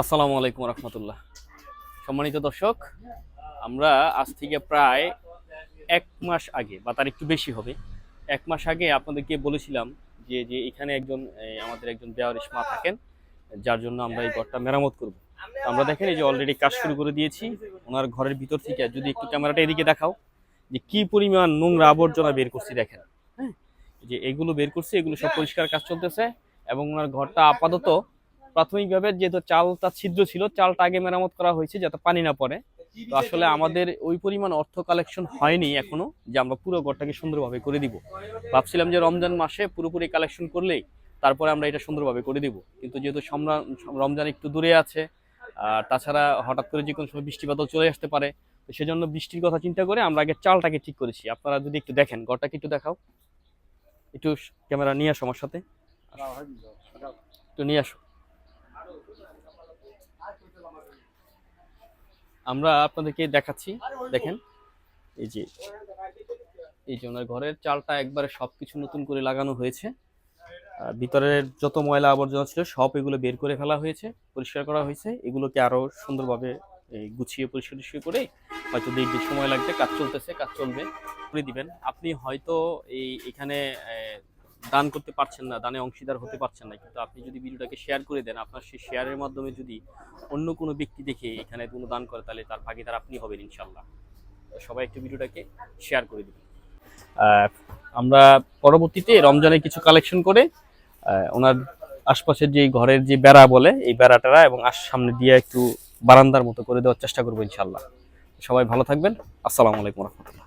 আসসালামু আলাইকুম রহমতুল্লাহ। সম্মানিত দর্শক, আমরা আজ থেকে প্রায় 1 মাস আগে বা তার একটু বেশি হবে, 1 মাস আগে আপনাদেরকে বলেছিলাম যে যে এখানে আমাদের একজন বেয়ারিশ মা থাকেন, যার জন্য আমরা এই ঘরটা মেরামত করব। আমরা দেখেন এই যে অলরেডি কাজ শুরু করে দিয়েছি। ওনার ঘরের ভিতর থেকে যদি একটু ক্যামেরাটা এদিকে দেখাও, যে কি পরিমাণ নোংরা আবর্জনা বের করছি দেখেন। হ্যাঁ, যে এগুলো বের করছি, এগুলো সব পরিষ্কার কাজ চলতেছে। এবং ওনার ঘরটা আপাতত প্রাথমিকভাবে যেহেতু চালটা ছিদ্র ছিল, চালটা আগে মেরামত করা হয়েছে যাতে পানি না পড়ে। তো আসলে আমাদের ওই পরিমাণ অর্থ কালেকশন হয়নি এখনো যে আমরা পুরো ঘরটাকে সুন্দরভাবে করে দিব। ভাবছিলাম যে রমজান মাসে পুরোপুরি কালেকশন করলেই তারপরে আমরা এটা সুন্দরভাবে করে দিব, কিন্তু যেহেতু রমজান একটু দূরে আছে, আর তাছাড়া হঠাৎ করে যে কোনো সময় বৃষ্টিপাতও চলে আসতে পারে। তো সেজন্য বৃষ্টির কথা চিন্তা করে আমরা আগে চালটাকে ঠিক করেছি। আপনারা যদি একটু দেখেন, ঘরটাকে একটু দেখাও, একটু ক্যামেরা নিয়ে আসো আমার সাথে, একটু নিয়ে আসো। আমরা আপনাদেরকে দেখাচ্ছি, দেখেন এই যে ওনার ঘরের চালটা একবারে সবকিছু নতুন করে লাগানো হয়েছে। ভিতরের যত ময়লা আবর্জনা ছিল সব এগুলো বের করে ফেলা হয়েছে, পরিষ্কার করা হয়েছে। এগুলোকে আরো সুন্দরভাবে গুছিয়ে পরিষ্কার করে হয়তো দেখবে সময় লাগবে, কাজ চলতেছে, কাজ চলবে, করে দিবেন। আপনি হয়তো এখানে দান করতে পারছেন না, দানে অংশীদার হতে পারছেন না, কিন্তু আপনি যদি ভিডিওটাকে শেয়ার করে দেন, আপনার সেই শেয়ারের মাধ্যমে যদি অন্য কোনো ব্যক্তি দেখে এখানে কোনো দান করে, তাহলে তার ভাগিদার আপনি হবেন ইনশাল্লাহ। সবাই একটু ভিডিওটাকে শেয়ার করে দিবেন। আমরা পরবর্তীতে রমজানের কিছু কালেকশন করে ওনার আশপাশের যে ঘরের যে বেড়া বলে, এই বেড়াটারা এবং সামনে দিয়ে একটু বারান্দার মতো করে দেওয়ার চেষ্টা করবো ইনশাল্লাহ। সবাই ভালো থাকবেন। আসসালামু আলাইকুম রহমতুল্লাহ।